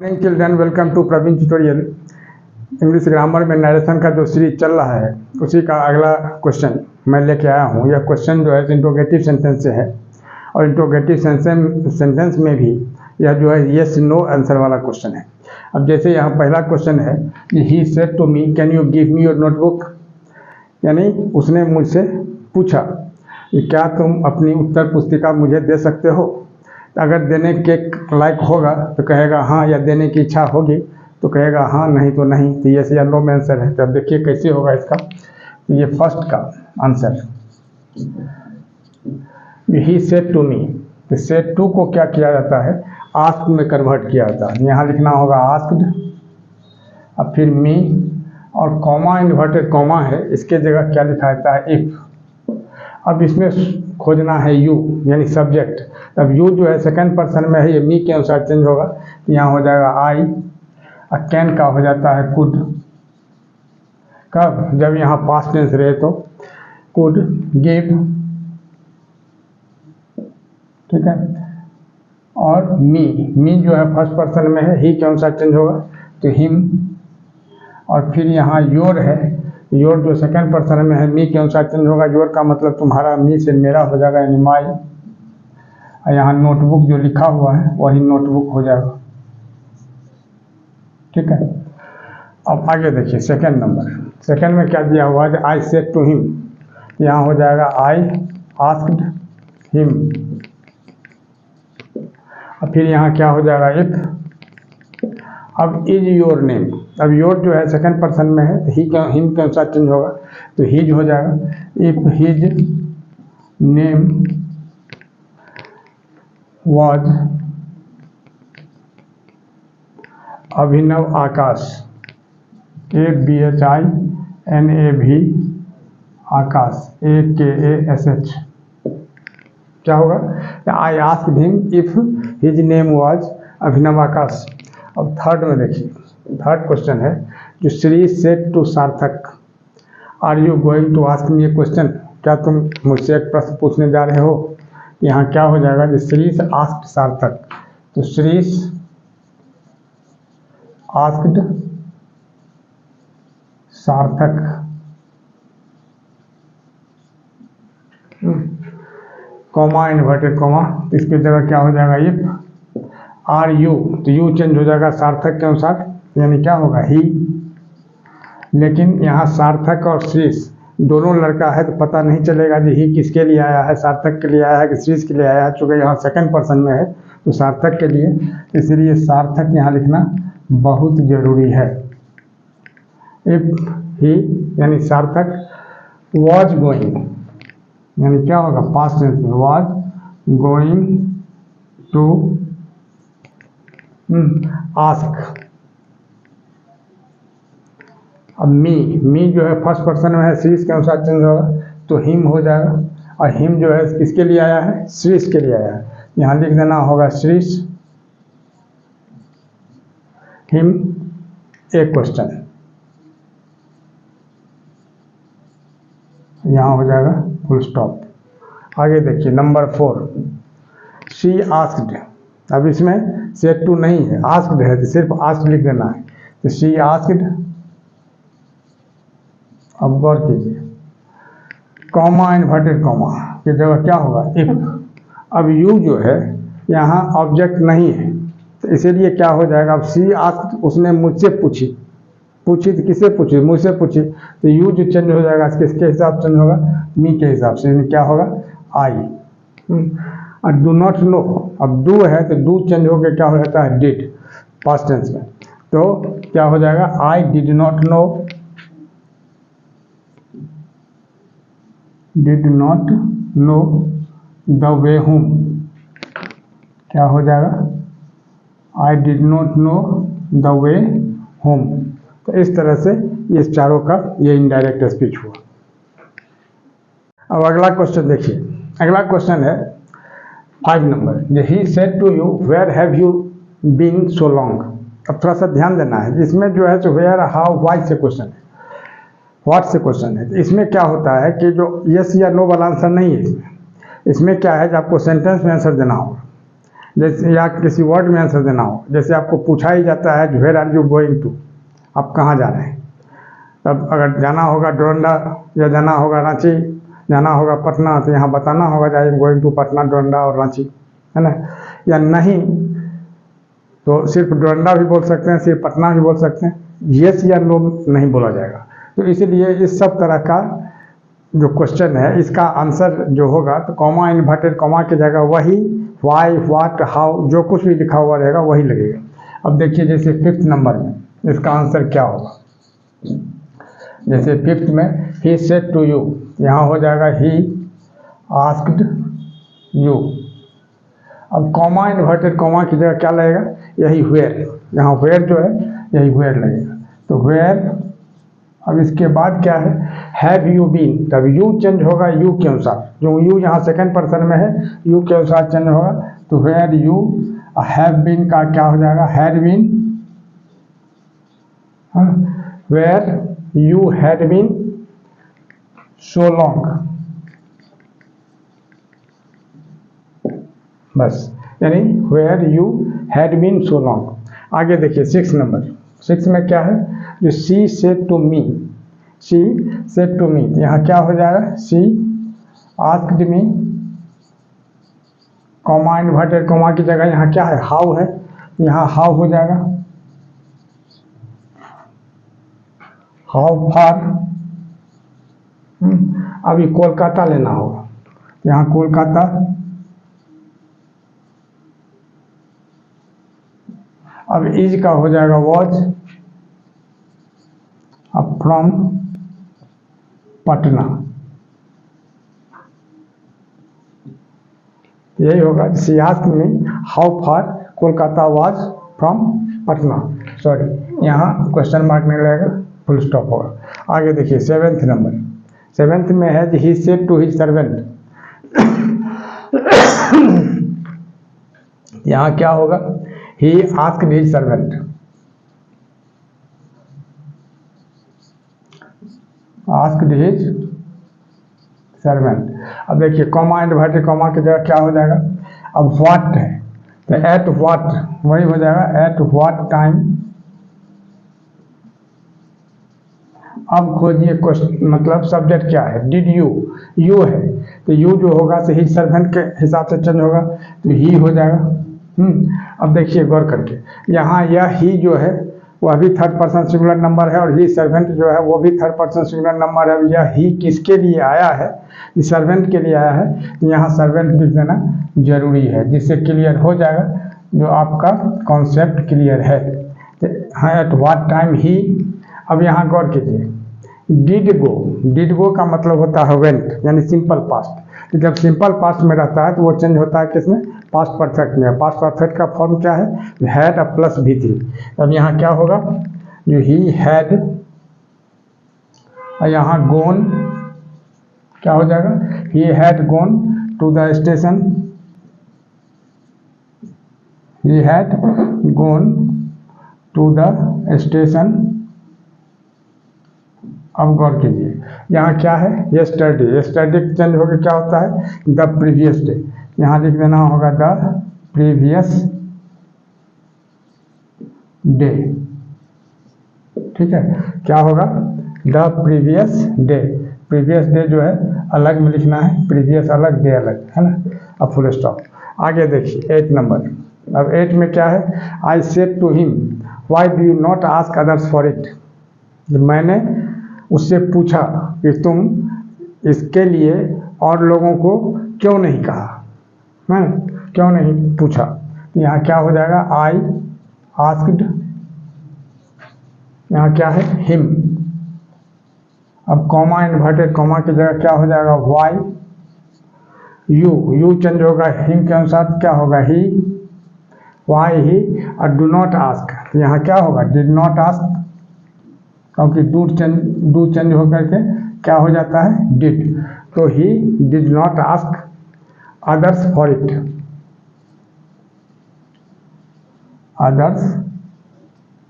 Morning children, welcome to Praveen tutorial. English grammar में narration का जो सीरीज चल रहा है उसी का अगला क्वेश्चन मैं लेके आया हूँ। यह क्वेश्चन जो है इंट्रोगेटिव सेंटेंस से है और इंट्रोगेटिव सेंटेंस में भी यह जो है येस नो आंसर वाला क्वेश्चन है। अब जैसे यहाँ पहला क्वेश्चन है कि he said to me can you give me your notebook, यानी उसने मुझसे पूछा कि क्या तुम अपनी उत्तर पुस्तिका मुझे दे सकते हो। अगर देने के लायक होगा तो कहेगा हाँ, या देने की इच्छा होगी तो कहेगा हाँ, नहीं तो नहीं। तो ये या नो में आंसर है। तो अब देखिए कैसे होगा इसका। तो ये फर्स्ट का answer he said to me, तो सेड टू को क्या किया जाता है, आस्क्ड में कन्वर्ट किया जाता है। यहाँ लिखना होगा आस्क्ड, अब फिर मी और कॉमा, इन्वर्टेड कॉमा है, इसके जगह क्या लिखा जाता है, इफ। अब इसमें खोजना है यू यानी सब्जेक्ट। अब यू जो है सेकंड पर्सन में है, ये मी के अनुसार चेंज होगा। तो यहाँ हो जाएगा आई, और कैन का हो जाता है कुड। कब, जब यहाँ पास्ट टेंस रहे तो कुड गिव, ठीक है। और मी जो है फर्स्ट पर्सन में है, ही के अनुसार चेंज होगा तो हिम। और फिर यहाँ योर है, योर जो सेकंड पर्सन में है, मी के अनुसार चेंज होगा। योर का मतलब तुम्हारा, मी से मेरा हो जाएगा यानी माई। और यहाँ नोटबुक जो लिखा हुआ है वही नोटबुक हो जाएगा, ठीक है। अब आगे देखिए सेकंड नंबर, सेकंड में क्या दिया हुआ है, आई सेड टू हिम, यहाँ हो जाएगा आई आस्क्ड हिम। और फिर यहाँ क्या हो जाएगा, इफ। अब इज योर नेम, अब योर जो है सेकंड पर्सन में है तो ही हिम के अनुसार चेंज होगा तो हिज हो जाएगा। If his name was Abhinav Akash, ABHINAV Akash, AKASH, क्या होगा, I asked him if his name was Abhinav Akash. अब थर्ड में देखिए, थर्ड क्वेश्चन है जो Shri said to Sarthak, are you going to ask me a question, क्या तुम मुझसे एक प्रश्न पूछने जा रहे हो। यहाँ क्या हो जाएगा, जो श्री आस्क्ड सार्थक, तो श्री आस्क्ड सार्थक, कॉमा इन्वर्टेड कॉमा, इसकी जगह क्या हो जाएगा, इफ। आर यू, तो यू चेंज हो जाएगा सार्थक के अनुसार, यानी क्या होगा, ही। लेकिन यहाँ सार्थक और श्रीष दोनों लड़का है तो पता नहीं चलेगा कि ही किसके लिए आया है, सार्थक के लिए आया है कि श्रीष के लिए आया है। चूँकि यहाँ सेकंड पर्सन में है तो सार्थक के लिए, इसलिए सार्थक यहाँ लिखना बहुत जरूरी है। इफ ही यानी सार्थक वॉज गोइंग, यानी क्या होगा, पास्ट टेंस में, वॉज गोइंग टू आस्क। अब मी जो है फर्स्ट पर्सन में है, श्रीष के अनुसार चेंज होगा तो हिम हो जाएगा। और हिम जो है किसके लिए आया है, श्रीष के लिए आया है। यहाँ लिख देना होगा श्रीष हिम ए क्वेश्चन, यहाँ हो जाएगा फुल स्टॉप। आगे देखिए नंबर 4, शी आस्क्ड। अब इसमें सेड टू नहीं है, आस्क्ड है, तो सिर्फ आस्क्ड लिख देना है। तो शी आस्क्ड, अब गौर कीजिए, कॉमा इन्वर्टेड कॉमा की जगह क्या होगा, इफ। अब यू जो है यहाँ ऑब्जेक्ट नहीं है तो इसीलिए क्या हो जाएगा, अब सी आस्क्ड, उसने मुझसे पूछी तो किससे पूछी, मुझसे पूछी, तो यू जो चेंज हो जाएगा किसके हिसाब चेंज होगा, मी के हिसाब से, यानी क्या होगा, आई। और डू नॉट नो, अब डू है तो डू चेंज होकर क्या हो जाता है, डिड, पास्ट टेंस में। तो क्या हो जाएगा, I did not know, did not know the way home, क्या हो जाएगा, I did not know the way home. तो इस तरह से ये चारों का ये इनडायरेक्ट स्पीच हुआ। अब अगला क्वेश्चन देखिए, अगला क्वेश्चन है 5 number, he said to you where have you been so long. अब थोड़ा सा ध्यान देना है, इसमें जो है तो वेयर, हाउ, व्हाई से क्वेश्चन है, व्हाट से क्वेश्चन है। तो इसमें क्या होता है कि जो यस या नो वाला आंसर नहीं है, इसमें क्या है कि आपको सेंटेंस में आंसर देना होगा। जैसे या किसी वर्ड में आंसर देना हो, जैसे आपको पूछा ही जाता है where are you going to, आप कहाँ जा रहे हैं। तब अगर जाना होगा डोरंडा या जाना होगा रांची, जाना होगा पटना, तो यहाँ बताना होगा I am going to Patna, Doranda और रांची, है ना। या नहीं तो सिर्फ डोरंडा भी बोल सकते हैं, सिर्फ पटना भी बोल सकते हैं, येस या नो नहीं बोला जाएगा। तो इसीलिए इस सब तरह का जो क्वेश्चन है इसका आंसर जो होगा तो कॉमा इन्वर्टेड कॉमा की जगह वही वाई, व्हाट, हाउ जो कुछ भी लिखा हुआ रहेगा वही लगेगा। अब देखिए जैसे 5th नंबर में इसका आंसर क्या होगा। जैसे 5th में ही सेड टू यू, यहाँ हो जाएगा ही आस्क्ड यू। अब कॉमा इन्वर्टेड कॉमा की जगह क्या लगेगा, यही वेयर, यहाँ वेयर जो है यही वेयर लगेगा। तो वेयर, अब इसके बाद क्या है, हैव यू बीन, तब यू चेंज होगा यू के अनुसार, जो यू यहाँ सेकंड पर्सन में है यू के अनुसार चेंज होगा। तो वेयर यू, हैव बीन का क्या हो जाएगा, had been, where you had been so long, बस, यानी where you had been so long. आगे देखिए 6 नंबर, 6 में क्या है, जो she said to me, she said to me, यहाँ क्या हो जाएगा, she asked me, comma inverted comma की जगह यहाँ क्या है, हाउ है, यहाँ हाउ हो जाएगा, हाउ फार। अभी कोलकाता लेना होगा, यहाँ कोलकाता, अब इज का हो जाएगा वॉज, अब फ्रॉम पटना, यही होगा। She asked me how far Kolkata was from Patna, sorry यहाँ क्वेश्चन मार्क नहीं लगेगा, फुल स्टॉप होगा। आगे देखिए 7th नंबर, 7th में है he said to his servant, यहाँ क्या होगा, he asked his servant, asked his servant. अब देखिए कॉमा इन्वर्टेड कॉमा की जगह क्या हो जाएगा, अब व्हाट है तो एट व्हाट वही हो जाएगा, एट व्हाट टाइम। अब खोजिए क्वेश्चन, मतलब सब्जेक्ट क्या है, डिड यू, यू है तो यू जो होगा तो ही सर्वेंट के हिसाब से चेंज होगा, तो ही हो जाएगा। अब देखिए गौर करके, यहाँ यह ही जो है वह भी थर्ड पर्सन सिंगुलर नंबर है और ही सर्वेंट जो है वो भी थर्ड पर्सन सिंगुलर नंबर है। अब यह ही किसके लिए आया है, सर्वेंट के लिए आया है, तो यहाँ सर्वेंट लिख देना जरूरी है, जिससे क्लियर हो जाएगा जो आपका कॉन्सेप्ट क्लियर है। एट व्हाट टाइम ही। अब यहाँ गौर कीजिए, डिड गो का मतलब होता है वेंट, यानी सिंपल पास्ट। तो जब सिंपल पास्ट में रहता है तो वो चेंज होता है किसमें, पास्ट परफेक्ट में। पास्ट परफेक्ट का फॉर्म क्या है, हैड प्लस V3। अब यहाँ क्या होगा, जो ही हैड, यहाँ गोन क्या हो जाएगा, he had gone to the station, he had gone to the station. अब गौर कीजिए, यहाँ क्या है, यस्टरडे, यस्टरडे चेंज होकर क्या होता है, द प्रीवियस डे, यहाँ लिख देना होगा द प्रीवियस डे। ठीक है, क्या होगा, the previous day, previous day जो है अलग में लिखना है, प्रीवियस अलग डे अलग, है ना। अब फुल स्टॉप। आगे देखिए 8 नंबर, अब 8 में क्या है, I said to him why do you not ask others for it, मैंने उससे पूछा कि तुम इसके लिए और लोगों को क्यों नहीं कहा, है क्यों नहीं पूछा। यहाँ क्या हो जाएगा, आई आस्क्ड, यहाँ क्या है, हिम। अब कॉमा इन्वर्टेड कॉमा की जगह क्या हो जाएगा, वाई, यू चेंज होगा हिम के अनुसार, क्या होगा, ही, वाई ही। और डू नॉट आस्क, यहाँ क्या होगा, डिड नॉट आस्क, क्योंकि डू चेंज होकर के क्या हो जाता है, डिड। तो he did not ask others for it, others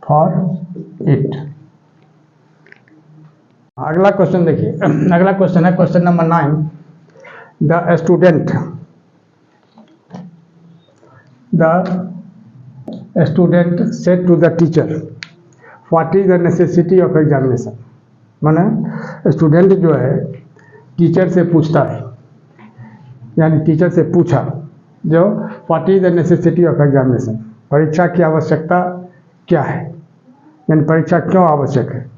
for it. अगला क्वेश्चन देखिए, अगला क्वेश्चन है question number 9। The student the student said to the teacher what is the necessity of examination. माने स्टूडेंट जो है टीचर से पूछता है, यानी टीचर से पूछा जो what is the necessity of examination, परीक्षा की आवश्यकता क्या है, यानी परीक्षा क्यों आवश्यक है।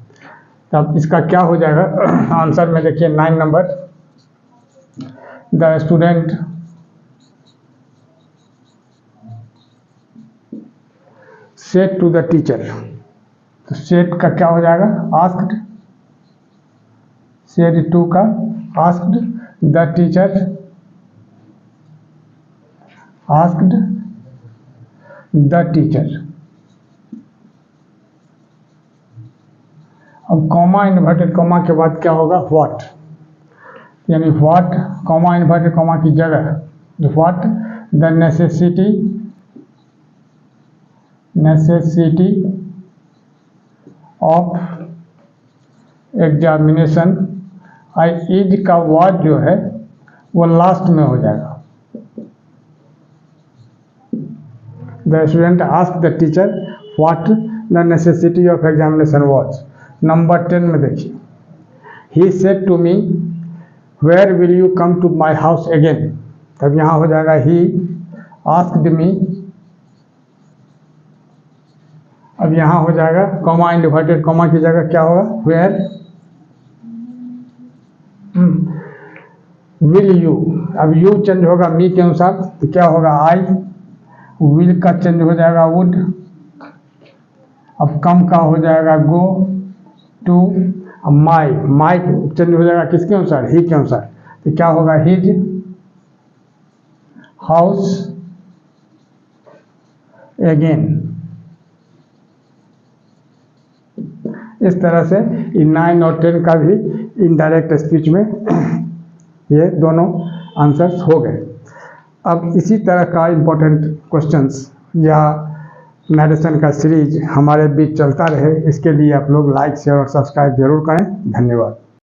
तब इसका क्या हो जाएगा आंसर में देखिए 9 number, the student said to the teacher, तो सेड का क्या हो जाएगा आस्क्ड, सेड टू का asked, the teacher asked the teacher. अब कॉमा इन्वर्टेड कॉमा के बाद क्या होगा व्हाट, यानी व्हाट कॉमा इन्वर्टेड कॉमा की जगह what the necessity of examination. I is का वाज जो है वो लास्ट में हो जाएगा। The student ask the teacher what the necessity of examination was. Number 10 में देखिए, he said to me where will you come to my house again. तब यहाँ हो जाएगा ही आस्क्ड मी, अब यहाँ हो जाएगा कॉमा इन्वर्टेड कॉमा की जगह क्या होगा वेयर विल यू। अब यू चेंज होगा मी के अनुसार, तो क्या होगा आई, विल का चेंज हो जाएगा वुड, अब कम का हो जाएगा गो टू, अब माई चेंज हो जाएगा किसके अनुसार ही के अनुसार, तो क्या होगा हिज हाउस अगेन। इस तरह से इन 9 और 10 का भी इनडायरेक्ट स्पीच में ये दोनों आंसर्स हो गए। अब इसी तरह का इम्पोर्टेंट क्वेश्चंस या नरेशन का सीरीज हमारे बीच चलता रहे, इसके लिए आप लोग लाइक शेयर और सब्सक्राइब जरूर करें। धन्यवाद।